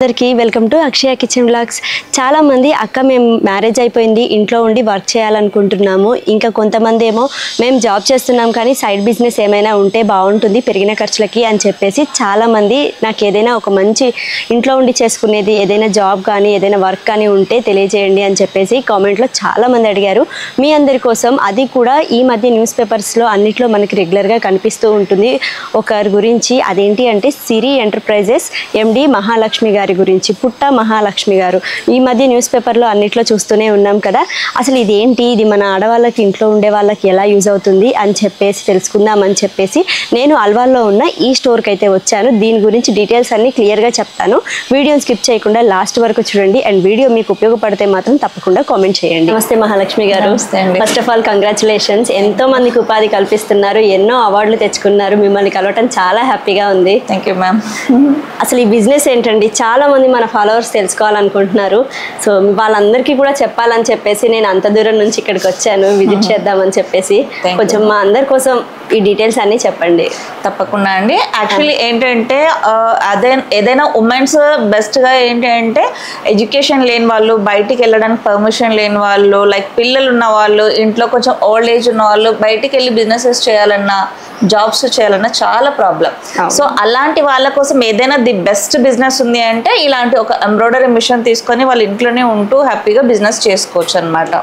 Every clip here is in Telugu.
అందరికీ welcome to Akshaya kitchen vlogs. చాలా మంది అక్క మేము మ్యారేజ్ అయిపోయింది ఇంట్లో ఉండి వర్క్ చేయాలనుకుంటున్నాము, ఇంకా కొంతమంది ఏమో మేము జాబ్ చేస్తున్నాం కానీ సైడ్ బిజినెస్ ఏమైనా ఉంటే బాగుంటుంది పెరిగిన ఖర్చులకి అని చెప్పేసి చాలామంది నాకు ఏదైనా ఒక మంచి ఇంట్లో ఉండి చేసుకునేది ఏదైనా జాబ్ కానీ ఏదైనా వర్క్ కానీ ఉంటే తెలియజేయండి అని చెప్పేసి కామెంట్లో చాలామంది అడిగారు. మీ అందరి కోసం అది కూడా ఈ మధ్య న్యూస్ పేపర్స్లో అన్నిట్లో మనకి రెగ్యులర్గా కనిపిస్తూ ఉంటుంది ఒకరి గురించి. అదేంటి అంటే సిరి ఎంటర్ప్రైజెస్ ఎండి మహాలక్ష్మి గారి గురించి, పుట్ట మహాలక్ష్మి గారు. ఈ మధ్య న్యూస్ పేపర్లో అన్నిట్లో చూస్తూనే ఉన్నాం కదా. అసలు ఇదేంటి, ఇది మన ఆడవాళ్ళకి ఇంట్లో ఉండే వాళ్ళకి ఎలా యూజ్ అవుతుంది అని చెప్పేసి తెలుసుకుందామని చెప్పేసి నేను అల్వాల్లో ఉన్న ఈ స్టోర్కి అయితే వచ్చాను. దీని గురించి డీటెయిల్స్ అన్ని క్లియర్గా చెప్తాను. వీడియోని స్కిప్ చేయకుండా లాస్ట్ వరకు చూడండి. అండ్ వీడియో మీకు ఉపయోగపడితే మాత్రం తప్పకుండా కామెంట్ చేయండి. నమస్తే మహాలక్ష్మి గారు. First of all congratulations. ఎంతో మందికి ఉపాధి కల్పిస్తున్నారు, ఎన్నో అవార్డులు తెచ్చుకున్నారు. మిమ్మల్ని కలవటం చాలా హ్యాపీగా ఉంది. Thank you ma'am. అసలు ఈ బిజినెస్ ఏంటండి, చాలా మంది మన ఫాలోవర్స్ తెలుసుకోవాలనుకుంటున్నారు. సో వాళ్ళందరికీ కూడా చెప్పాలని చెప్పేసి నేను అంత దూరం నుంచి ఇక్కడికి వచ్చాను విజిట్ చేద్దామని చెప్పేసి. కొంచెం మా అందరి కోసం ఈ డీటెయిల్స్ అన్ని చెప్పండి. తప్పకుండా అండి. యాక్చువల్లీ ఏంటంటే ఏదైనా ఉమెన్స్ బెస్ట్గా ఏంటంటే ఎడ్యుకేషన్ లేని వాళ్ళు, బయటికి వెళ్ళడానికి పర్మిషన్ లేని వాళ్ళు, లైక్ పిల్లలు ఉన్న వాళ్ళు, ఇంట్లో కొంచెం ఓల్డ్ ఏజ్ ఉన్న వాళ్ళు బయటికి వెళ్ళి బిజినెసెస్ చేయాలన్నా జాబ్స్ చేయాలన్నా చాలా ప్రాబ్లం. సో అలాంటి వాళ్ళ కోసం ఏదైనా ది బెస్ట్ బిజినెస్ ఉంది అంటే ఇలాంటి ఒక ఎంబ్రాయిడరీ మిషన్ తీసుకొని వాళ్ళ ఇంట్లోనే ఉంటూ హ్యాపీగా బిజినెస్ చేసుకోవచ్చు అనమాట.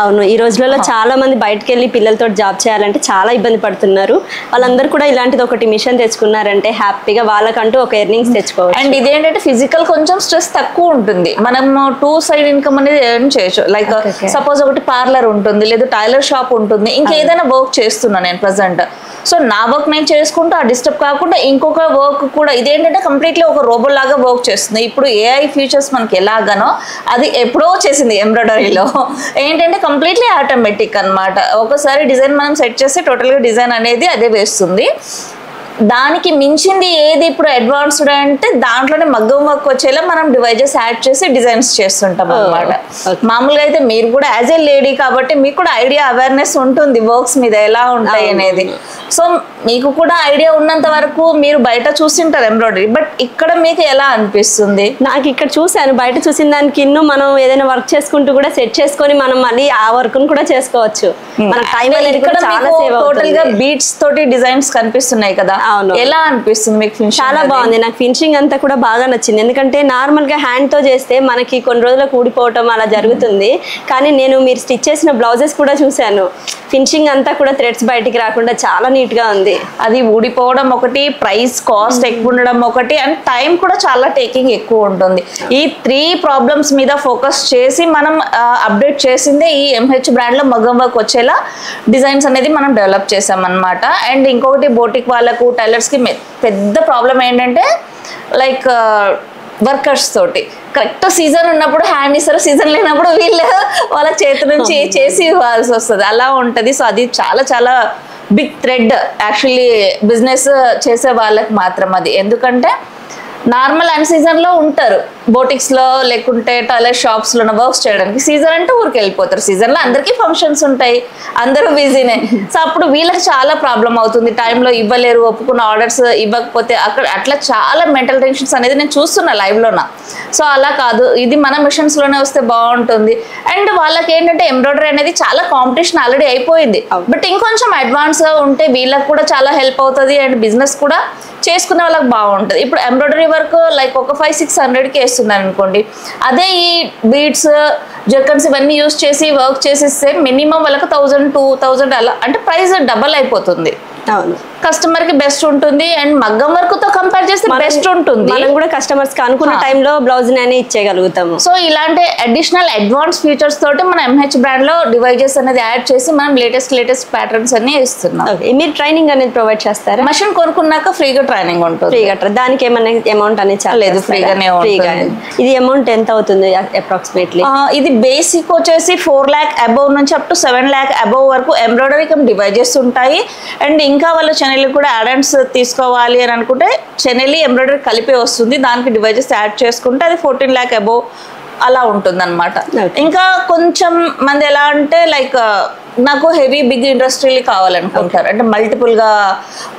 అవును, ఈ రోజులలో చాలా మంది బయటకు వెళ్ళి పిల్లలతో జాబ్ చేయాలంటే చాలా ఇబ్బంది పడుతున్నారు. వాళ్ళందరూ కూడా ఇలాంటిది ఒకటి మిషన్ తెచ్చుకున్నారంటే హ్యాపీగా వాళ్ళకంటూ ఒక ఎర్నింగ్స్ తెచ్చుకోవచ్చు. అండ్ ఇదేంటంటే ఫిజికల్ కొంచెం స్ట్రెస్ తక్కువ ఉంటుంది. మనం టూ సైడ్ ఇన్కమ్ అనేది ఎర్న్ చేయొచ్చు. లైక్ సపోజ్ ఒకటి పార్లర్ ఉంటుంది, లేదా టైలర్ షాప్ ఉంటుంది, ఇంకేదైనా వర్క్ చేస్తున్నా నేను ప్రజెంట్. సో నా వర్క్ నేను చేసుకుంటూ ఆ డిస్టర్బ్ కాకుండా ఇంకొక వర్క్ కూడా ఇదేంటంటే కంప్లీట్లీ ఒక రోబోట్ లాగా వర్క్ చేస్తుంది. ఇప్పుడు ఏఐ ఫీచర్స్ మనకి ఎలాగానో అది ఎప్పుడో చేసింది ఎంబ్రాయిడరీలో. ఏంటంటే కంప్లీట్లీ ఆటోమేటిక్ అనమాట. ఒకసారి డిజైన్ మనం సెట్ చేస్తే టోటల్గా డిజైన్ అనేది అదే వేస్తుంది. దానికి మించింది ఏది ఇప్పుడు అడ్వాన్స్డ్ అంటే దాంట్లోనే మగ్గం వర్క్ వచ్చేలా మనం డివైజెస్ యాడ్ చేసి డిజైన్స్ చేస్తుంటాం అనమాట. మామూలుగా అయితే మీరు కూడా యాజ్ ఏ లేడీ కాబట్టి మీకు కూడా ఐడియా అవేర్నెస్ ఉంటుంది వర్క్స్ మీద ఎలా ఉంటాయి అనేది. సో మీకు కూడా ఐడియా ఉన్నంత వరకు మీరు బయట చూసింటారు ఎంబ్రాయిడరీ, బట్ ఇక్కడ మీకు ఎలా అనిపిస్తుంది? నాకు ఇక్కడ చూసాను, బయట చూసిన దానికి ఇన్ను మనం ఏదైనా వర్క్ చేసుకుంటూ కూడా సెట్ చేసుకొని మనం మళ్ళీ ఆ వర్క్ కూడా చేసుకోవచ్చు. మన టైం అనేది కూడా చాలా సేవ్ అవుతుంది. టోటల్ గా బీట్స్ తోటి డిజైన్స్ కనిపిస్తున్నాయి కదా, ఎలా అనిపిస్తుంది మీకు? చాలా బాగుంది. నాకు ఫినిషింగ్ అంతా కూడా బాగా నచ్చింది. ఎందుకంటే నార్మల్ గా హ్యాండ్ తో చేస్తే మనకి కొన్ని రోజులకు ఊడిపోవటం అలా జరుగుతుంది. కానీ నేను మీరు స్టిచ్ చేసిన బ్లౌజెస్ కూడా చూశాను, ఫినిషింగ్ అంతా కూడా థ్రెడ్స్ బయటికి రాకుండా చాలా నీట్ గా ఉంది. అది ఊడిపోవడం ఒకటి, ప్రైస్ కాస్ట్ ఎక్కువ ఉండడం ఒకటి, అండ్ టైం కూడా చాలా టేకింగ్ ఎక్కువ ఉంటుంది. ఈ 3 ప్రాబ్లమ్స్ మీద ఫోకస్ చేసి మనం అప్డేట్ చేసిందే ఈ ఎంహెచ్ బ్రాండ్ లో మగ్గం వర్క్ వచ్చేలా డిజైన్స్ అనేది మనం డెవలప్ చేసాం అనమాట. అండ్ ఇంకొకటి బోటిక్ వాళ్ళకు, టైలర్స్ కి పెద్ద ప్రాబ్లం ఏంటంటే లైక్ వర్కర్స్ తోటి కరెక్ట్ సీజన్ ఉన్నప్పుడు హ్యాండ్ ఇస్తారు, సీజన్ లేనప్పుడు వీళ్ళు వాళ్ళ చేతి నుంచి చేసి ఇవ్వాల్సి వస్తుంది, అలా ఉంటుంది. సో అది చాలా చాలా బిగ్ థ్రెడ్ యాక్చువల్లీ బిజినెస్ చేసే వాళ్ళకి మాత్రం అది. ఎందుకంటే నార్మల్ అన్ సీజన్లో ఉంటారు బోటిక్స్లో లేకుంటే టైలర్ షాప్స్లో వర్క్స్ చేయడానికి. సీజన్ అంటే ఊరికి వెళ్ళిపోతారు. సీజన్లో అందరికీ ఫంక్షన్స్ ఉంటాయి, అందరూ బిజీనే. సో అప్పుడు వీళ్ళకి చాలా ప్రాబ్లం అవుతుంది, టైంలో ఇవ్వలేరు, ఒప్పుకున్న ఆర్డర్స్ ఇవ్వకపోతే అక్కడ అట్లా చాలా మెంటల్ టెన్షన్స్ అనేది నేను చూస్తున్నా లైవ్లోన. సో అలా కాదు, ఇది మన మిషన్స్లోనే వస్తే బాగుంటుంది. అండ్ వాళ్ళకి ఏంటంటే ఎంబ్రాయిడరీ అనేది చాలా కాంపిటీషన్ ఆల్రెడీ అయిపోయింది, బట్ ఇంకొంచెం అడ్వాన్స్గా ఉంటే వీళ్ళకి కూడా చాలా హెల్ప్ అవుతుంది అండ్ బిజినెస్ కూడా చేసుకునే వాళ్ళకి బాగుంటుంది. ఇప్పుడు ఎంబ్రాయిడరీ వర్క్ లైక్ ఒక 500-600కి వేస్తున్నారు అనుకోండి, అదే ఈ బీడ్స్ జర్కన్స్ ఇవన్నీ యూజ్ చేసి వర్క్ చేసిస్తే మినిమం వాళ్ళకి 1000-2000 అలా, అంటే ప్రైస్ డబల్ అయిపోతుంది. అవును, కస్టమర్ కి బెస్ట్ ఉంటుంది అండ్ మగ్గం వర్క్ తో కంపేర్ చేస్తే బెస్ట్ ఉంటుంది. మనం కూడా కస్టమర్స్ కి అనుకున్న టైంలో బ్లౌజ్ ని ఇచ్చేయగలుగుతాము. సో ఇలాంటి అడిషనల్ అడ్వాన్స్ ఫీచర్స్ తోటి మన ఎంహెచ్ బ్రాండ్ లో డివైజెస్ అనేది యాడ్ చేసి మనం లేటెస్ట్ ప్యాటర్న్స్ అన్ని ఇస్తున్నాం. మీరు ట్రైనింగ్ అనేది ప్రొవైడ్ చేస్తారా? మెషిన్ కొనుక్కున్నాక ఫ్రీగా ట్రైనింగ్ ఉంటుంది. ఫ్రీగా, దానికి ఏమైనా అమౌంట్ అనేది లేదు, ఫ్రీగానే. ఇది అమౌంట్ ఎంత అవుతుంది అప్రాక్సిమేట్లీ? ఇది బేసిక్ వచ్చేసి 4 lakh అబౌవ్ నుంచి అప్ టు 7 lakh అబౌవ్ వరకు ఎంబ్రాయిడరీ కమ్ డివైజెస్ ఉంటాయి. అండ్ ఇంకా వాళ్ళ చెన్నెల్లి కూడా యాడన్స్ తీసుకోవాలి అని అనుకుంటే చెన్నెల్లి ఎంబ్రాయిడరీ కలిపే వస్తుంది, దానికి డివైజెస్ యాడ్ చేసుకుంటే అది 14 lakh అబౌవ్ అలా ఉంటుంది అనమాట. ఇంకా కొంచెం మంది ఎలా అంటే లైక్ నాకు హెవీ బిగ్ ఇండస్ట్రీ కావాలనుకుంటారు. అంటే మల్టిపుల్ గా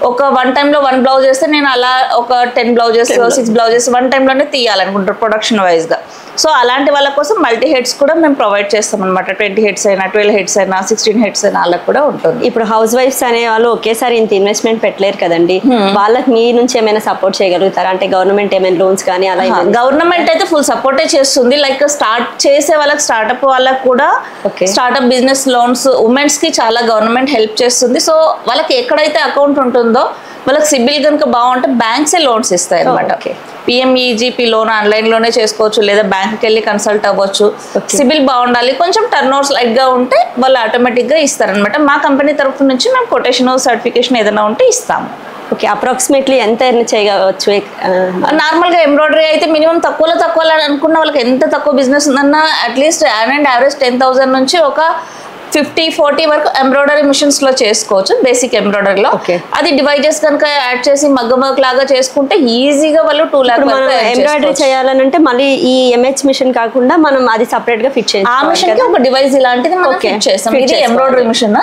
ఒక వన్ టైమ్ లో 1 బ్లౌజ్ వేస్తే నేను అలా ఒక 10 బ్లౌజెస్ 6 బ్లౌజెస్ వన్ టైమ్ లోనే తీయాలనుకుంటారు ప్రొడక్షన్ వైజ్ గా. సో అలాంటి వాళ్ళ కోసం మల్టీ హెడ్స్ కూడా మేము ప్రొవైడ్ చేస్తాం అనమాట. 20 హెడ్స్ అయినా 12 హెడ్స్ అయినా 16 హెడ్స్ అయినా వాళ్ళకి కూడా ఉంటుంది. ఇప్పుడు హౌస్ వైఫ్స్ అనే వాళ్ళు ఒకేసారి ఇంత ఇన్వెస్ట్మెంట్ పెట్టలేరు కదండి, వాళ్ళకి మీ నుంచి ఏమైనా సపోర్ట్ చేయగలుగుతారా? అంటే గవర్నమెంట్ ఏమైనా లోన్స్ కానీ అలా? గవర్నమెంట్ అయితే ఫుల్ సపోర్టే చేస్తుంది. లైక్ స్టార్ట్ చేసే వాళ్ళకి, స్టార్ట్అప్ వాళ్ళకి కూడా స్టార్ట్అప్ బిజినెస్ లోన్స్ ఉమెన్స్ కి చాలా గవర్నమెంట్ హెల్ప్ చేస్తుంది. సో వాళ్ళకి ఎక్కడైతే అకౌంట్ ఉంటుందో వాళ్ళకి సిబిల్ కనుక బాగుంటే బ్యాంక్సే లోన్స్ ఇస్తాయి అనమాట. పిఎంఈజీపీ లోన్ ఆన్లైన్ లోనే చేసుకోవచ్చు, లేదా బ్యాంక్కి వెళ్ళి కన్సల్ట్ అవ్వచ్చు. సిబిల్ బాగుండాలి, కొంచెం టర్న్ ఓవర్స్ లైట్ గా ఉంటే వాళ్ళు ఆటోమేటిక్ గా ఇస్తారనమాట. మా కంపెనీ తరఫు నుంచి మేము కొటేషన్ సర్టిఫికేషన్ ఏదైనా ఉంటే ఇస్తాము. ఓకే, అప్రాక్సిమేట్లీ ఎంత ఎర్న్ చేయవచ్చు? నార్మల్గా ఎంబ్రాయిడరీ అయితే మినిమం తక్కువ అనుకున్న వాళ్ళకి ఎంత తక్కువ బిజినెస్ ఉందన్నా అట్లీస్ట్ యావరేజ్ 10,000 నుంచి ఒక 50-40 వరకు ఎంబ్రాయిడరీ మిషన్స్ లో చేసుకోవచ్చు. బేసిక్ ఎంబ్రాయిడరీలో అది డివైజెస్ కనుక యాడ్ చేసి మగ్గం వర్క్ లాగా చేసుకుంటే ఈజీగా వాళ్ళు 2 లాక్ ఎంబ్రాయిడరీ చేయాలనంటే మళ్ళీ ఈ ఎంహెచ్ మిషన్ కాకుండా మనం అది సపరేట్ గా ఫిట్ చేయాలి. ఆ మిషన్ కి ఒక డివైస్ ఇలాంటిది మనం ఫిట్ చేస్తాం. ఇది ఎంబ్రాయిడరీ మిషన్,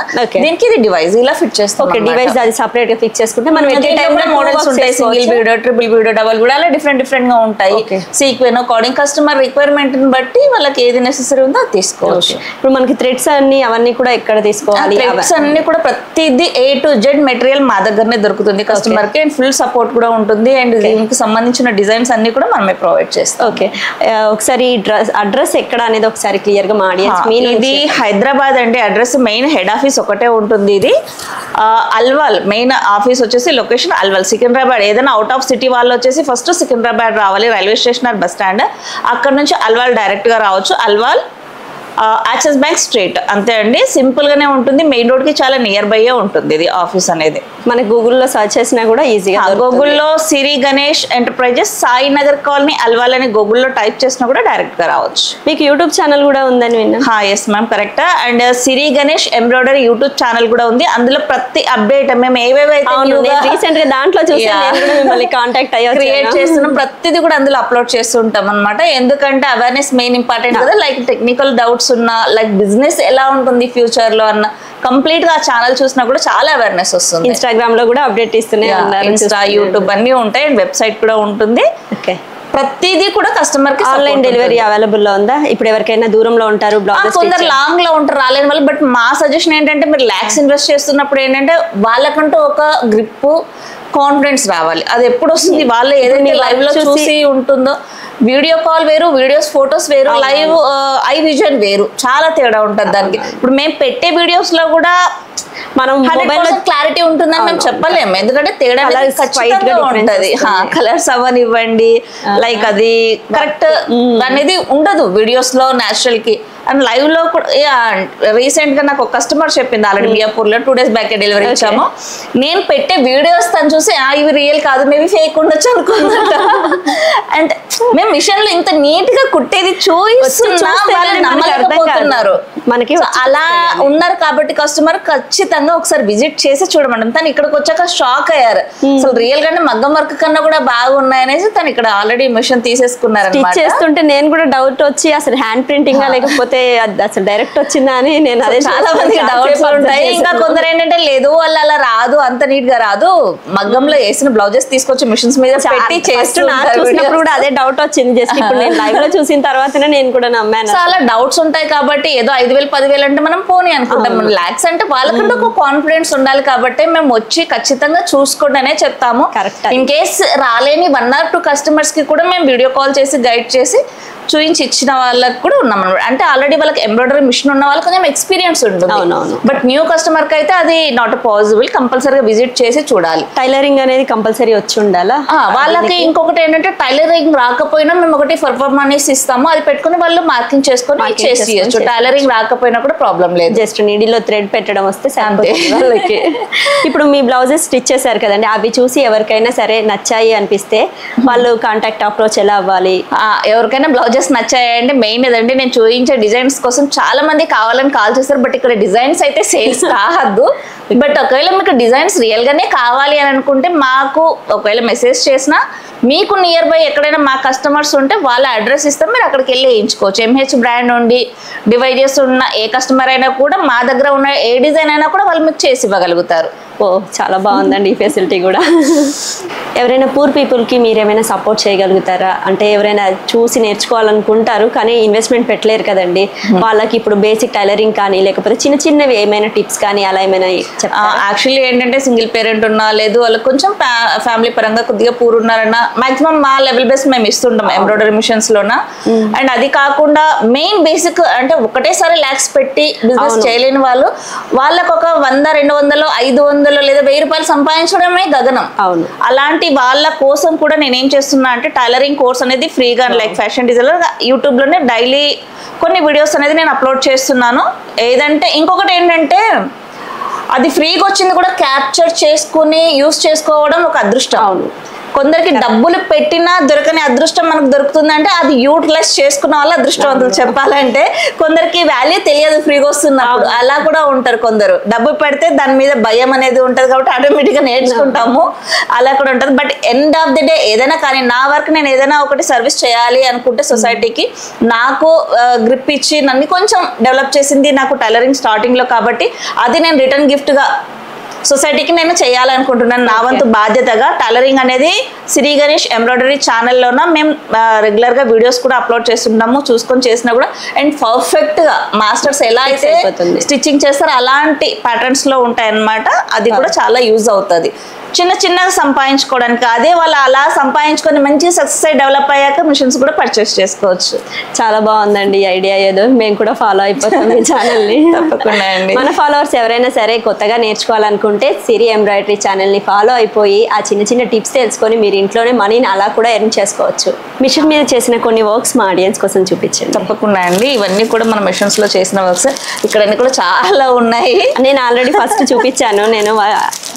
దీనికి ఇది డివైస్ ఇలా ఫిట్ చేస్తాం. ఓకే, డివైస్ అది సపరేట్ గా ఫిక్స్ చేసుకుంటే మనం మోడల్స్ ఉంటాయి. Single video, triple video, double video అలా డిఫరెంట్ గా ఉంటాయి. సీక్వెన్ అకార్డింగ్ కస్టమర్ రిక్వైర్మెంట్ బట్టి వాళ్ళకి ఏది నెసెసరీ ఉందో అది తీసుకోవచ్చు. ఇప్పుడు మనకి థ్రెడ్స్ అన్ని అవన్నీ కూడా ఎక్కడ తీసుకోవాలి? థ్రెడ్స్ అన్ని కూడా ప్రతిదీ A to Z మెటీరియల్ మా దగ్గరనే దొరుకుతుంది కస్టమర్ కి. అండ్ ఫుల్ సపోర్ట్ కూడా ఉంటుంది. అండ్ దీనికి సంబంధించిన డిజైన్స్ అన్ని కూడా మనమే ప్రొవైడ్ చేస్తాం. ఓకే, ఒకసారి అడ్రస్ ఎక్కడ అనేది ఒకసారి క్లియర్ గా మా ఆడియన్స్. ఇది హైదరాబాద్ అండి. అడ్రస్ మెయిన్ హెడ్ ఆఫీస్ ఒకటే ఉంటుంది. ఇది అల్వాల్ మెయిన్ ఆఫీస్ వచ్చేసి లొకేషన్ అల్వాల్. సికింద్రాబాద్ ఏదైనా అవుట్ ఆఫ్ సిటీ వాళ్ళు వచ్చేసి ఫస్ట్ సికింద్రాబాద్ రావాలి, railway station or bus stand. అక్కడ నుంచి అల్వాల్ డైరెక్ట్ గా రావచ్చు. అల్వాల్ యాక్సిస్ బ్యాంక్ స్ట్రీట్ అంతే అండి. సింపుల్ గానే ఉంటుంది. మెయిన్ రోడ్ కి చాలా నియర్ బై ఉంటుంది ఇది ఆఫీస్ అనేది. మన గూగుల్లో సర్చ్ చేసినా కూడా ఈజీగా గూగుల్లో సిరి గణేష్ ఎంటర్ప్రైజెస్ సాయి నగర్ కాలనీ అల్వాల్ అని గూగుల్లో టైప్ చేసినా కూడా డైరెక్ట్ గా రావచ్చు. మీకు యూట్యూబ్ ఛానల్ కూడా ఉందని విన్నా? Yes ma'am, correct. And Siri Ganesh embroidery YouTube channel కూడా ఉంది. అందులో ప్రతి అప్డేట్ మేము ఏవేవైతే రీసెంట్ గా దాంట్లో చూసి మిమ్మల్ని కాంటాక్ట్ అయ్యా క్రియేట్ చేస్తున్నాం, ప్రతిదీ కూడా అందులో అప్లోడ్ చేస్తుంటాం అనమాట. ఎందుకంటే అవేర్నెస్ మెయిన్ ఇంపార్టెంట్ కదా. లైక్ టెక్నికల్ డౌట్స్ ఉన్నా, లైక్ బిజినెస్ ఎలా ఉంటుంది ఫ్యూచర్ లో అన్న కంప్లీట్ గా ఆ ఛానల్ చూసినా కూడా చాలా అవేర్నెస్ వస్తుంది. ఇన్స్టాగ్రామ్ లో కూడా అప్డేట్ ఇస్తూనే ఉన్నారు. ఇన్స్టా, యూట్యూబ్ అన్ని ఉంటాయి. అండ్ వెబ్సైట్ కూడా ఉంటుంది. ఓకే, ప్రతిదీ కూడా కస్టమర్ కి ఆన్లైన్ డెలివరీ అవైలబుల్ లో ఉందా? ఇప్పుడు ఎవరికైనా దూరంలో ఉంటారు, కొందరు లాంగ్ లో ఉంటారు, రాలేని వాళ్ళు. బట్ మా సజెషన్ ఏంటంటే మీరు లాక్స్ ఇన్వెస్ట్ చేస్తున్నప్పుడు ఏంటంటే వాళ్ళకంటూ ఒక గ్రిప్, కాన్ఫిడెన్స్ రావాలి. అది ఎప్పుడు వస్తుంది? వాళ్ళు ఏదైతే లైవ్ లో చూసి ఉంటుందో. వీడియో కాల్ వేరు, వీడియోస్ ఫొటోస్ వేరు, లైవ్ ఐ విజన్ వేరు, చాలా తేడా ఉంటుంది దానికి. ఇప్పుడు మేము పెట్టే వీడియోస్ లో కూడా మనం క్లారిటీ ఉంటుందని మేము చెప్పలేము, ఎందుకంటే తేడా ఖచ్చితంగా ఉంటది. కలర్స్ అవనివ్వండి, లైక్ అది కరెక్ట్ అనేది ఉండదు వీడియోస్ లో న్యాచురల్ కి. అండ్ లైవ్ లో కూడా రీసెంట్ గా నాకు ఒక కస్టమర్ చెప్పింది, ఆల్రెడీ మియాపూర్ లో 2 days బ్యాక్ డెలివరీ ఇచ్చాము. నేను పెట్టే వీడియోస్ తను చూసి ఇవి రియల్ కాదు, మేబీ ఫేక్ ఉండొచ్చు అనుకున్నట్ట. అండ్ మేము మిషన్ లో ఇంత నీట్ గా కుట్టేది చూపిస్తున్నా వాళ్ళు నమ్మలేకపోతున్నారు. మనకి అలా ఉన్నారు కాబట్టి కస్టమర్ ఖచ్చితంగా ఒకసారి విజిట్ చేసి చూడమంటాం. తను ఇక్కడికి వచ్చాక షాక్ అయ్యారు, అసలు రియల్ గానే మగ్గం వర్క్ కన్నా కూడా బాగున్నాయనేసి తను ఇక్కడ ఆల్రెడీ మిషన్ తీసేసుకున్నారు. చేస్తుంటే నేను కూడా డౌట్ వచ్చి అసలు హ్యాండ్ ప్రింటింగ్ లేకపోతే అసలు డైరెక్ట్ వచ్చిందా అని నేను అదే చాలా మంది డౌట్స్ ఉంటాయి. ఇంకా కొందరు ఏంటంటే లేదు వాళ్ళు అలా రాదు, అంత నీట్ గా రాదు, మగ్గంలో వేసిన బ్లౌజెస్ తీసుకొచ్చి మిషన్స్ మీద పెట్టి చూసినప్పుడు కూడా అదే డౌట్ వచ్చింది. జస్ట్ ఇప్పుడు నేను లైవ్ లో చూసిన తర్వాతనే నేను కూడా నమ్మాను. చాలా డౌట్స్ ఉంటాయి కాబట్టి ఏదో 5,000-10,000 అంటే మనం పోనీ అనుకుంటాం. లాక్స్ అంటే వాళ్ళకంటే ఒక కాన్ఫిడెన్స్ ఉండాలి కాబట్టి మేము వచ్చి ఖచ్చితంగా చూసుకోండి అనే చెప్తాము. ఇన్ కేస్ రాలేని 1 or 2 కస్టమర్స్ కి కూడా మేము వీడియో కాల్ చేసి గైడ్ చేసి చూపించి ఇచ్చిన వాళ్ళకి కూడా ఉన్నాం అనమాట. అంటే ఆల్రెడీ వాళ్ళకి ఎంబ్రాయిడరీ మిషన్ ఉన్న వాళ్ళకి కొంచెం ఎక్స్పీరియన్స్ ఉంటుంది. బట్ న్యూ కస్టమర్ కి అయితే అది నాట్ పాసిబుల్, కంపల్సరీగా విజిట్ చేసి చూడాలి. టైలరింగ్ అనేది కంపల్సరీ వచ్చి ఉండాలా వాళ్ళకి. ఇంకొకటి ఏంటంటే టైలరింగ్ రాకపోయినా మేము ఒకటి పర్ఫార్మెన్స్ ఇస్తాము, అది పెట్టుకుని వాళ్ళు మార్కింగ్ చేసుకొని చేసేయచ్చు. టైలరింగ్ రాకపోయినా కూడా ప్రాబ్లం లేదు, జస్ట్ నీడిలో థ్రెడ్ పెట్టడం వస్తే అంతే. ఇప్పుడు మీ బ్లౌజెస్ స్టిచ్ చేశారు కదండి, అవి చూసి ఎవరికైనా సరే నచ్చాయి అనిపిస్తే వాళ్ళు కాంటాక్ట్ అప్రోచ్ ఎలా అవ్వాలి? ఎవరికైనా బ్లౌజెస్ నచ్చాయంటే మెయిన్ ఏదండి, నేను చూపించే డిజైన్స్ కోసం చాలా మంది కావాలని కాల్ చేస్తారు. బట్ ఇక్కడ డిజైన్స్ అయితే సేల్స్ కావద్దు. బట్ ఒకవేళ మీకు డిజైన్స్ రియల్ గానే కావాలి అని అనుకుంటే మాకు ఒకవేళ మెసేజ్ చేసినా మీకు నియర్ బై ఎక్కడైనా మా కస్టమర్స్ ఉంటే వాళ్ళ అడ్రస్ ఇస్తాం, మీరు అక్కడికి వెళ్ళి వేయించుకోవచ్చు. ఎంహెచ్ బ్రాండ్ నుండి డివైజెస్ ఉన్న ఏ కస్టమర్ అయినా కూడా మా దగ్గర ఉన్న ఏ డిజైన్ అయినా కూడా వాళ్ళు మీకు చేసి ఇవ్వగలుగుతారు. ఓ చాలా బాగుందండి ఈ ఫెసిలిటీ కూడా. ఎవరైనా పూర్ పీపుల్కి మీరు ఏమైనా సపోర్ట్ చేయగలుగుతారా? అంటే ఎవరైనా చూసి నేర్చుకోవాలనుకుంటారు కానీ ఇన్వెస్ట్మెంట్ పెట్టలేరు కదండి, వాళ్ళకి ఇప్పుడు బేసిక్ టైలరింగ్ కానీ లేకపోతే చిన్న చిన్నవి ఏమైనా టిప్స్ కానీ అలా ఏమైనా చెప్తారా? యాక్చువల్లీ ఏంటంటే సింగిల్ పేరెంట్ ఉన్నా లేదు వాళ్ళకి కొంచెం ఫ్యామిలీ పరంగా కొద్దిగా పూర్ ఉన్నారన్నా మాక్సిమం మా లెవెల్ బేస్ మేము ఇస్తుంటాం ఎంబ్రాయిడరీ మిషన్స్ లోన. అండ్ అది కాకుండా మెయిన్ బేసిక్ అంటే ఒకటేసారి ల్యాక్స్ పెట్టి బిజినెస్ చేయలేని వాళ్ళు, వాళ్ళకు ఒక 100, 200, 500 లేదా 1000 రూపాయలు సంపాదించడమే గగనం. అవును. అలాంటి వాళ్ళ కోసం కూడా నేను ఏం చేస్తున్నా అంటే టైలరింగ్ కోర్స్ అనేది ఫ్రీగా లైక్ ఫ్యాషన్ డిజైనర్ యూట్యూబ్ లోనే డైలీ కొన్ని వీడియోస్ అనేది నేను అప్లోడ్ చేస్తున్నాను. ఏదంటే ఇంకొకటి ఏంటంటే అది ఫ్రీగా వచ్చింది కూడా క్యాప్చర్ చేసుకుని యూస్ చేసుకోవడం ఒక అదృష్టం. అవును. కొందరికి డబ్బులు పెట్టినా దొరకని అదృష్టం మనకు దొరుకుతుందంటే అది యూటిలైజ్ చేసుకున్న వాళ్ళు అదృష్టవంతులు చెప్పాలంటే. కొందరికి వాల్యూ తెలియదు ఫ్రీగా వస్తున్నప్పుడు, అలా కూడా ఉంటారు కొందరు. డబ్బు పెడితే దాని మీద భయం అనేది ఉంటుంది కాబట్టి ఆటోమేటిక్గా నేర్చుకుంటాము, అలా కూడా ఉంటుంది. But end of the day ఏదైనా కానీ నా వర్క్ నేను ఏదైనా ఒకటి సర్వీస్ చేయాలి అనుకుంటే సొసైటీకి నాకు గ్రిప్ ఇచ్చి నన్ను కొంచెం డెవలప్ చేసింది నాకు టైలరింగ్ స్టార్టింగ్లో, కాబట్టి అది నేను రిటర్న్ గిఫ్ట్గా సొసైటీకి నేను చేయాలనుకుంటున్నాను. నా వంతు బాధ్యతగా టైలరింగ్ అనేది శ్రీ గణేష్ ఎంబ్రాయిడరీ ఛానల్లోన మేము రెగ్యులర్గా వీడియోస్ కూడా అప్లోడ్ చేస్తున్నాము, చూసుకొని చేసినా కూడా. అండ్ పర్ఫెక్ట్గా మాస్టర్స్ ఎలా అయితే స్టిచ్చింగ్ చేస్తారో అలాంటి ప్యాటర్న్స్లో ఉంటాయి అన్నమాట. అది కూడా చాలా యూజ్ అవుతుంది చిన్న చిన్నగా సంపాదించుకోవడానికి. అదే వాళ్ళు అలా సంపాదించుకొని మంచి సక్సెస్ అయి డెవలప్ అయ్యాక మిషన్స్ కూడా పర్చేస్ చేసుకోవచ్చు. చాలా బాగుందండి ఐడియా, ఏదో మేము కూడా ఫాలో అయిపోతాం ఈ ఛానల్ని. తప్పకుండా అండి. మన ఫాలోవర్స్ ఎవరైనా సరే కొత్తగా నేర్చుకోవాలనుకుంటే సిరి ఎంబ్రాయిడరీ ఛానల్ని ఫాలో అయిపోయి ఆ చిన్న చిన్న టిప్స్ తెలుసుకొని మీరు ఇంట్లోనే మనీని అలా కూడా ఎర్న్ చేసుకోవచ్చు. మిషన్ మీద చేసిన కొన్ని వర్క్స్ మా ఆడియన్స్ కోసం చూపించండి. తప్పకుండా అండి. ఇవన్నీ కూడా మన మిషన్స్ లో చేసిన వర్క్స్, ఇక్కడ అన్ని కూడా చాలా ఉన్నాయి. నేను ఆల్రెడీ ఫస్ట్ చూపించాను, నేను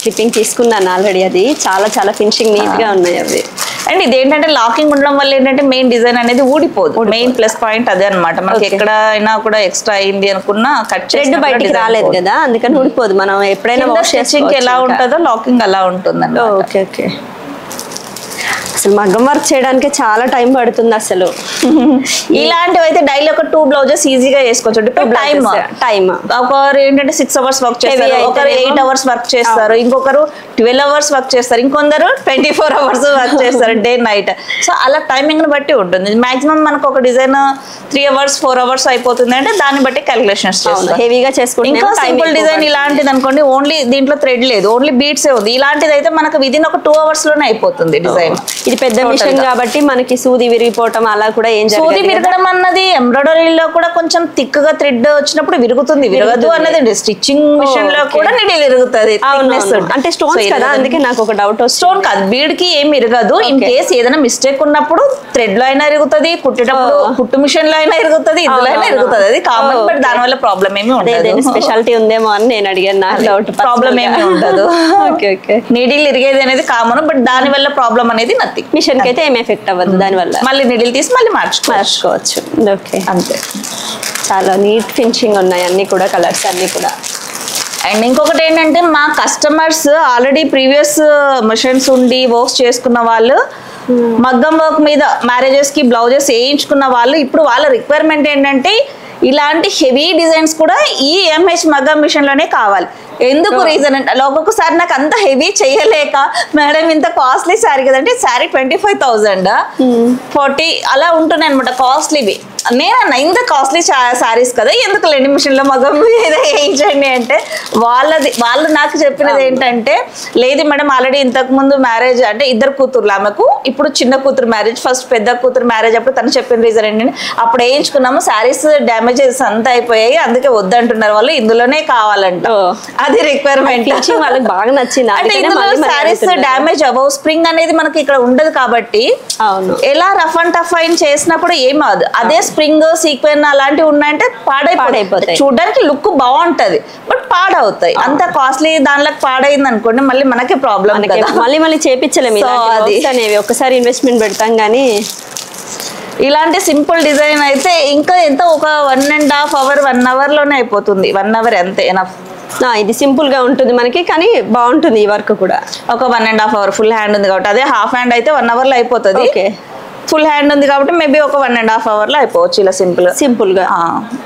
క్లిప్పింగ్ తీసుకున్నాను ఆల్రెడీ. అది చాలా చాలా ఫినిషింగ్ నీట్ గా ఉన్నాయి అవి. అండ్ ఇదేంటంటే లాకింగ్ ఉండడం వల్ల ఏంటంటే మెయిన్ డిజైన్ అనేది ఊడిపోదు. మెయిన్ ప్లస్ పాయింట్ అదే అనమాట. మనకి ఎక్కడైనా కూడా ఎక్స్ట్రా అయింది అనుకున్నా కట్ థ్రెడ్ బయటికి రాలేదు కదా, అందుకని ఊడిపోదు. మనం ఎప్పుడైనా స్టిచ్చింగ్ ఎలా ఉంటుందో లాకింగ్ అలా ఉంటుంది. Okay okay. అసలు మగ్గం వర్క్ చేయడానికి చాలా టైం పడుతుంది అసలు. ఇలాంటివి అయితే డైలీ ఒక 2 బ్లౌజెస్ ఈజీగా చేసుకోవచ్చు. టైం ఒకరు ఏంటంటే 6 అవర్స్ వర్క్ చేస్తారు, ఒకరు 8 అవర్స్ వర్క్ చేస్తారు, ఇంకొకరు 12 అవర్స్ వర్క్ చేస్తారు, ఇంకొందరు 24 అవర్స్ వర్క్ చేస్తారు డే నైట్. సో అలా టైమింగ్ ని బట్టి ఉంటుంది. మాక్సిమం మనకు ఒక డిజైన్ 3 అవర్స్ 4 అవర్స్ అయిపోతుంది అంటే దాన్ని బట్టి క్యాలిక్యులేషన్స్ చేస్తాం. హెవీగా చేసుకుంటే ఇంకా సింపుల్ డిజైన్ ఇలాంటిది అనుకోండి, ఓన్లీ దీంట్లో థ్రెడ్ లేదు, ఓన్లీ బీట్స్ ఉంది. ఇలాంటిది అయితే మనకు విదిన్ ఒక 2 అవర్స్ లోనే అయిపోతుంది డిజైన్. ఇది పెద్ద మిషన్ కాబట్టి మనకి సూది విరిగిపోవటం అలా కూడా ఏం జరగదు. సూది విరగడం అన్నది ఎంబ్రాయిడరీలో కూడా కొంచెం థిక్ గా థ్రెడ్ వచ్చినప్పుడు విరుగుతుంది, విరగదు అన్నది స్టిచ్చింగ్ మిషన్ లో కూడా నీడిల్ విరుగుతుంది. అంటే స్టోన్స్ కదా, అందుకే నాకు ఒక డౌట్. స్టోన్ కాదు, బీడ్ కి ఏం విరగదు. ఇన్ కేస్ ఏదైనా మిస్టేక్ ఉన్నప్పుడు థ్రెడ్ లో అయినా ఇరుగుతుంది, కుట్టేటప్పుడు కుట్టు మిషన్ లో అయినా ఇరుగుతుంది, ఇందులో అయినా ఇరుగుతుంది. అది కామన్. బట్ దాని వల్ల ప్రాబ్లం ఏమి ఉండదు. స్పెషాలిటీ ఉందేమో అని నేను అడిగాను, నా డౌట్. ప్రాబ్లం ఏమి ఉండదు. Okay okay. నీడిల్ ఇరిగేది అనేది కామన్, బట్ దాని వల్ల ప్రాబ్లం అనేది నథింగ్. మిషన్ కి అయితే ఏం ఎఫెక్ట్ అవ్వదు దాని వల్ల. మళ్ళీ నీడిల్ తీసి మళ్ళీ మార్చుకోవచ్చు. ఓకే, అంతే. చాలా నీట్ ఫినిషింగ్ ఉన్నాయి అన్ని కూడా, కలర్స్ అన్ని కూడా. అండ్ ఇంకొకటి ఏంటంటే మా కస్టమర్స్ ఆల్రెడీ ప్రీవియస్ మిషన్స్ ఉండి వర్క్స్ చేసుకున్న వాళ్ళు, మగ్గం వర్క్ మీద మ్యారేజెస్ కి బ్లౌజెస్ వేయించుకున్న వాళ్ళు, ఇప్పుడు వాళ్ళ రిక్వైర్మెంట్ ఏంటంటే ఇలాంటి హెవీ డిజైన్స్ కూడా ఈ ఎంహెచ్ మగ్గం మిషన్ లోనే కావాలి. ఎందుకు రీజన్ అంటే ఒక్కొక్కసారి నాకు అంత హెవీ చేయలేక, మేడం ఇంత కాస్ట్లీ శారీ కదంటే శారీ 25,000 40 అలా ఉంటున్నాయి అనమాట కాస్ట్లీవి. నేనన్నా ఇంత కాస్ట్లీ శారీస్ కదా ఎందుకు లేండి మిషన్ లో మగం మీద వేయించండి అంటే, వాళ్ళు నాకు చెప్పినది ఏంటంటే, లేదు మేడం ఆల్రెడీ ఇంతకు ముందు మ్యారేజ్ అంటే 2 కూతుర్లు ఆమెకు, ఇప్పుడు చిన్న కూతురు మ్యారేజ్, ఫస్ట్ పెద్ద కూతురు మ్యారేజ్ అప్పుడు తను చెప్పిన రీజన్ ఏంటంటే అప్పుడు వేయించుకున్నాము, శారీస్ డ్యామేజెస్ అంతా అయిపోయాయి, అందుకే వద్దంటున్నారు వాళ్ళు, ఇందులోనే కావాలంట. అది రిక్వైర్మెంట్. వాళ్ళకి బాగా నచ్చింది. అంటే ఇందులో శారీస్ డ్యామేజ్ అవ్వవు, స్ప్రింగ్ అనేది మనకి ఇక్కడ ఉండదు కాబట్టి ఎలా రఫ్ అండ్ టఫ్ అయిన చేసినప్పుడు ఏం అవ్వదు. అదే స్ప్రింగ్ సీక్వెన్ అలాంటివి ఉన్నాయంటే పాడైపోతాయి. చూడడానికి లుక్ బాగుంటది బట్ పాడవుతాయి. అంత కాస్ట్లీ దానిలో పాడైంది అనుకోండి మళ్ళీ మనకే ప్రాబ్లం, మళ్ళీ చేపించలేము. ఒకసారి ఇన్వెస్ట్మెంట్ పెడతాం కానీ ఇలాంటి సింపుల్ డిజైన్ అయితే ఇంకా ఎంత ఒక 1.5 hour 1 hour లోనే అయిపోతుంది. 1 hour అంతే ఎనఫ్. ఇది సింపుల్ గా ఉంటుంది మనకి, కానీ బాగుంటుంది ఈ వర్క్ కూడా. ఒక 1.5 hour ఫుల్ హ్యాండ్ ఉంది కాబట్టి, అదే హాఫ్ హ్యాండ్ అయితే 1 hour లో అయిపోతుంది. ఫుల్ హ్యాండ్ ఉంది కాబట్టి మేబీ ఒక 1.5 hour లో అయిపోవచ్చు. ఇలా సింపుల్ గా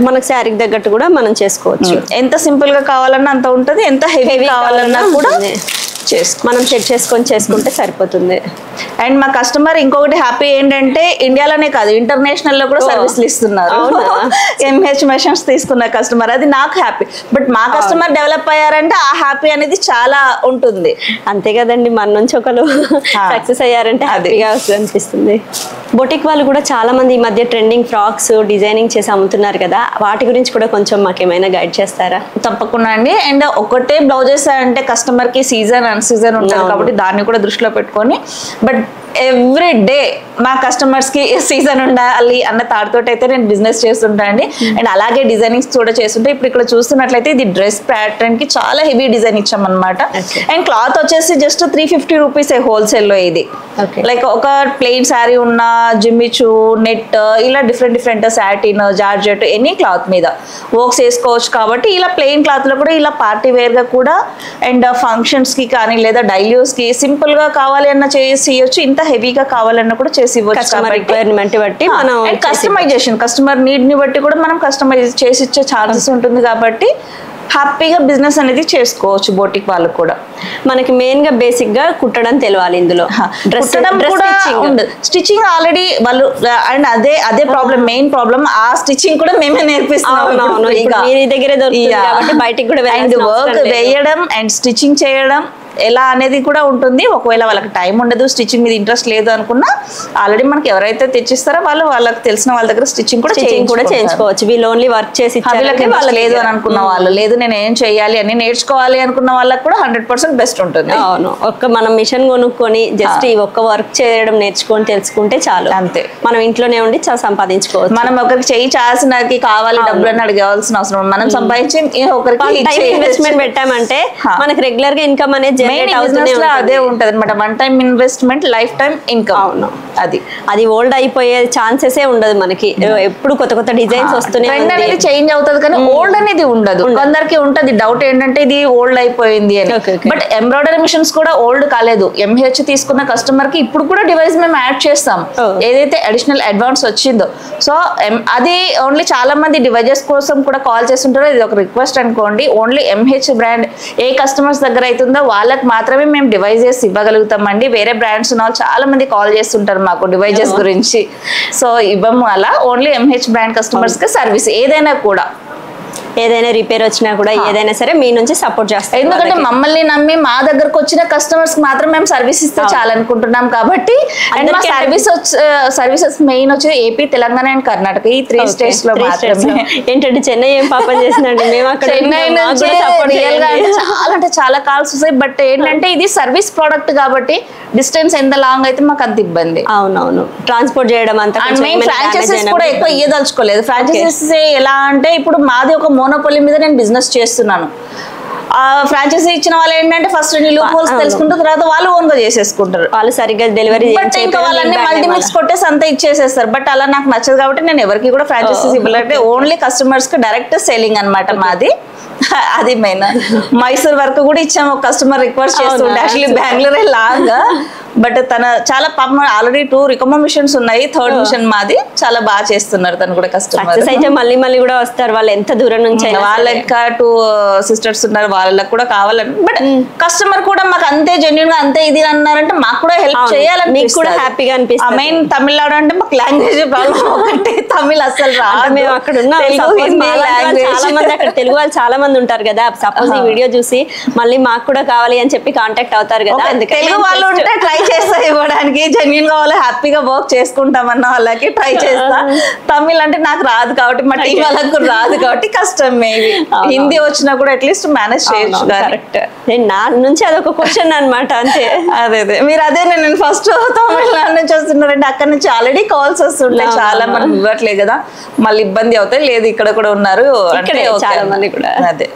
మనకు శారీకి తగ్గట్టు కూడా మనం చేసుకోవచ్చు. ఎంత సింపుల్ గా కావాలన్నా అంత ఉంటుంది, ఎంత హెవీ కావాలన్నా కూడా మనం సెట్ చేసుకుంటే సరిపోతుంది. అండ్ మా కస్టమర్ ఇంకొకటి హ్యాపీ ఏంటంటే ఇండియాలోనే కాదు ఇంటర్నేషనల్ లో కూడా సర్వీస్లు ఇస్తున్నారు. MH మెషిన్స్ తీసుకున్న కస్టమర్, అది నాకు హ్యాపీ. బట్ మా కస్టమర్ డెవలప్ అయ్యారంటే ఆ హ్యాపీ అనేది చాలా ఉంటుంది. అంతే కదండి, మన నుంచి ఒకరు సక్సెస్ అయ్యారంటే హ్యాపీగా అనిపిస్తుంది. బొటిక్ వాళ్ళు కూడా చాలా మంది ఈ మధ్య ట్రెండింగ్ ఫ్రాక్స్ డిజైనింగ్ చేసి అమ్ముతున్నారు కదా, వాటి గురించి కూడా కొంచెం మాకు ఏమైనా గైడ్ చేస్తారా? తప్పకుండా అండి. అండ్ ఒకటే బ్లౌజెస్ అంటే కస్టమర్ కి సీజన్ అన్ సీజన్ ఉంటుంది కాబట్టి దాన్ని కూడా దృష్టిలో పెట్టుకొని, బట్ ఎవ్రీ డే మా కస్టమర్స్ కి సీజన్ ఉండాలి అన్న థాట్‌తోటి అయితే నేను బిజినెస్ చేస్తుంటా అండి. అండ్ అలాగే డిజైనింగ్స్ కూడా చేస్తుంటే, ఇప్పుడు ఇక్కడ చూస్తున్నట్లయితే ఇది డ్రెస్ ప్యాటర్న్ కి చాలా హెవీ డిజైన్ ఇచ్చామన్నమాట. అండ్ క్లాత్ వచ్చేసి జస్ట్ 350 రూపీస్ హోల్సేల్ లో. ఇది లైక్ ఒక ప్లెయిన్ శారీ ఉన్న జిమ్మిచు నెట్ ఇలా different satin georgette any cloth మీద వర్క్స్ వేసుకోవచ్చు. కాబట్టి ఇలా ప్లెయిన్ క్లాత్ లో కూడా ఇలా పార్టీ వేర్ గా కూడా అండ్ ఫంక్షన్స్ కి కానీ లేదా డైలీ యూస్ కి సింపుల్ గా కావాలి అన్న చేసి ఇవ్వచ్చు, ఇంత హెవీగా కావాలన్నా కూడా చేసి ఇవ్వచ్చు. రిక్వైర్మెంట్ బట్టి మనం కస్టమైజేషన్ కస్టమర్ నీడ్ ని బట్టి కూడా మనం కస్టమైజ్ చేసి ఇచ్చే ఛాన్సెస్ ఉంటుంది. కాబట్టి హ్యాపీగా బిజినెస్ అనేది చేసుకోవచ్చు బోటిక్ వాళ్ళు కూడా. మనకి మెయిన్ గా బేసిక్ గా కుట్టడం తెలియాలి. ఇందులో స్టిచ్చింగ్ ఆల్రెడీ వాళ్ళు, అండ్ అదే ప్రాబ్లం, మెయిన్ ప్రాబ్లం ఆ స్టిచ్చింగ్ కూడా మేమే నేర్పిస్తున్నాం. బయటికి కూడా వర్క్ వేయడం అండ్ స్టిచ్చింగ్ చేయడం ఎలా అనేది కూడా ఉంటుంది. ఒకవేళ వాళ్ళకి టైం ఉండదు, స్టిచ్చింగ్ మీద ఇంట్రెస్ట్ లేదు అనుకున్నా ఆల్రెడీ మనకి ఎవరైతే తెచ్చిస్తారో వాళ్ళకి తెలిసిన వాళ్ళ దగ్గర స్టిచ్చింగ్ కూడా చేయించుకోవచ్చు. వీళ్ళు ఓన్లీ వర్క్ చేసి వాళ్ళకి లేదు అని అనుకున్న వాళ్ళు, లేదు నేను ఏం చేయాలి అని నేర్చుకోవాలి అనుకున్న వాళ్ళకి కూడా 100% బెస్ట్ ఉంటుంది. అవును, మనం మిషన్ కొనుక్కొని జస్ట్ ఈ ఒక్క వర్క్ చేయడం నేర్చుకొని తెలుసుకుంటే చాలు. అంతే, మనం ఇంట్లోనే ఉండి చాలా సంపాదించుకోవచ్చు. మనం ఒకరికి చేయి చాల్సినకి కావాలి డబ్బులు అని అడగాల్సిన అవసరం, మనం సంపాదించి ఒకరికి ఇన్వెస్ట్మెంట్ పెట్టామంటే మనకి రెగ్యులర్ గా ఇన్కమ్ అనేది అదే ఉంటది అనమాట. 1 time investment, life time income. అవును, అది ఓల్డ్ అయిపోయే ఛాన్సెస్ ఉండదు మనకి. ఎప్పుడు కొత్త డిజైన్స్ వస్తున్నాయి, ట్రెండ్ అనేది చేంజ్ అవుతుంది కానీ ఓల్డ్ అనేది ఉండదు. కొందరికి ఉంటది డౌట్ ఏంటంటే ఇది ఓల్డ్ అయిపోయింది అని. బట్ ఎంబ్రాయిడరీ మిషన్స్ కూడా ఓల్డ్ కాలేదు. MH తీసుకున్న కస్టమర్ కి ఇప్పుడు కూడా డివైస్ మేము యాడ్ చేస్తాం, ఏదైతే అడిషనల్ అడ్వాన్స్ వచ్చిందో. సో అది ఓన్లీ చాలా మంది డివైజెస్ కోసం కూడా కాల్ చేస్తుంటారో, ఇది ఒక రిక్వెస్ట్ అనుకోండి. ఓన్లీ MH బ్రాండ్ ఏ కస్టమర్స్ దగ్గర అవుతుందో వాళ్ళకి మాత్రమే మేము డివైజెస్ ఇవ్వగలుగుతామండి. వేరే బ్రాండ్స్ ఉన్న వాళ్ళు చాలా మంది కాల్ చేస్తుంటారు మాకు డివైజెస్ గురించి. సో ఇవ్వము అలా, ఓన్లీ MH బ్రాండ్ కస్టమర్స్ కి సర్వీస్ ఏదైనా కూడా, ఏదైనా రిపేర్ వచ్చినా కూడా ఏదైనా సరే మీ నుంచి సపోర్ట్ చేస్తాం. ఎందుకంటే మమ్మల్ని నమ్మి మా దగ్గరకు వచ్చిన కస్టమర్స్ మాత్రం మేము సర్వీస్ ఇస్తే చాలనుకుంటున్నాం. కాబట్టి అండ్ మా సర్వీసెస్ మెయిన్ వచ్చి ఏపీ, తెలంగాణ అండ్ కర్ణాటక, ఈ 3 states లో మాత్రమే. ఏంటంటే చెన్నై ఏం పాపం చేసిందండి, మేము అక్కడ చెన్నై నుంచి రియల్ గా చాలా అంటే చాలా కాల్స్ వస్తాయి. బట్ ఏంటంటే ఇది సర్వీస్ ప్రోడక్ట్ కాబట్టి డిస్టెన్స్ ఎంత లాంగ్ అయితే మాకు అంత ఇబ్బంది. అవును, ట్రాన్స్పోర్ట్ చేయడం అంతా. అండ్ మేము ఫ్రాంచైజీస్ కూడా ఎక్కువ ఇయ్యదలుచుకోలేదు. ఫ్రాంచైజీస్ ఎలా అంటే ఇప్పుడు మాది ఒక మోనోపోలీ మీద నేను బిజినెస్ చేస్తున్నాను. ఫ్రాంచైజీ ఇచ్చిన వాళ్ళు ఏంటంటే ఫస్ట్ లూప్ హోల్స్ తెలుసుకుంటారు, తర్వాత వాళ్ళు ఓన్ గా చేసేసుకుంటారు. వాళ్ళు సరిగ్గా డెలివరీ ఇంకా వాళ్ళని మల్టీమిక్స్ కొట్టేసి అంతా ఇచ్చేసేస్తారు. బట్ అలా నాకు నచ్చదు కాబట్టి నేను ఎవరికి కూడా ఫ్రాంచైజీస్ ఇవ్వాలంటే ఓన్లీ కస్టమర్స్ కి డైరెక్ట్ సెల్లింగ్ అనమాట మాది. అది మెయిన్. మైసూర్ వరకు కూడా ఇచ్చాము, ఒక కస్టమర్ రిక్వెస్ట్ చేస్తుండే. యాక్చువల్లీ బెంగళూరే లాగా, బట్ తన చాలా పాపం ఆల్రెడీ 2 రికమో మిషన్స్ ఉన్నాయి, 3rd మిషన్ మాది. చాలా బాగా చేస్తున్నారు తను కూడా. కస్టమర్ అయితే మళ్ళీ కూడా వస్తారు వాళ్ళు ఎంత దూరం నుంచి. వాళ్ళకి 2 sisters ఉన్నారు, వాళ్ళకి కూడా కావాలని. బట్ కస్టమర్ కూడా మాకు అంతే జెన్యూన్ గా అంతే ఇది అన్నారంటే మాకు కూడా హెల్ప్ చేయాలని, మీకు కూడా హ్యాపీగా అనిపిస్తుంది. మెయిన్ తమిళనాడు అంటే మాకు లాంగ్వేజ్ ప్రాబ్లం ఒకటి, తమిళ్ అసలు రాదు. మేము అక్కడ ఉన్నాం, తెలుగు వాళ్ళు చాలా మంది ఉంటారు కదా. సపోజ్ ఈ వీడియో చూసి మళ్ళీ మాకు కూడా కావాలి అని చెప్పి కాంటాక్ట్ అవుతారు కదా. తెలుగు వాళ్ళు ఉంటే ట్రై చేస్తా ఇవ్వడానికి, జెన్యూన్ గా వాళ్ళు హ్యాపీగా వర్క్ చేసుకుంటామన్న వాళ్ళకి ట్రై చేస్తా. తమిళ్ అంటే నాకు రాదు కాబట్టి, మా టీం వాళ్ళకు రాదు కాబట్టి కష్టం. మేబీ హిందీ వచ్చినా కూడా అట్లీస్ట్ మేనేజ్ చేయొచ్చు. కరెక్ట్, నా నుంచి అదొక క్వశ్చన్ అనమాట. అంతే, అదే మీరు అదే నేను ఫస్ట్ తమిళనాడు నుంచి వస్తున్నారంటే అక్కడ నుంచి ఆల్రెడీ కాల్స్ వస్తుంటాయి చాలా. మనం ఇవ్వట్లేదు కదా, మళ్ళీ ఇబ్బంది అవుతాయి. లేదు ఇక్కడ కూడా ఉన్నారు అంటే చాలా మంది కూడా. అదే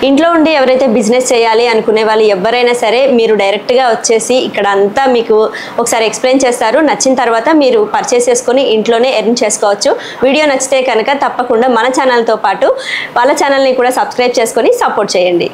ఇంట్లో ఉండి ఎవరైతే బిజినెస్ చేయాలి అనుకునే వాళ్ళు ఎవరైనా సరే మీరు డైరెక్ట్ గా వచ్చేసి ఇక్కడ అంతా మీకు ఒకసారి ఎక్స్ప్లెయిన్ చేస్తారు. నచ్చిన తర్వాత మీరు పర్చేస్ చేసుకొని ఇంట్లోనే ఎర్న్ చేసుకోవచ్చు. వీడియో నచ్చితే కనుక తప్పకుండా మన ఛానల్తో పాటు వాళ్ళ ఛానల్ని కూడా సబ్స్క్రైబ్ చేసుకొని సపోర్ట్ చేయండి.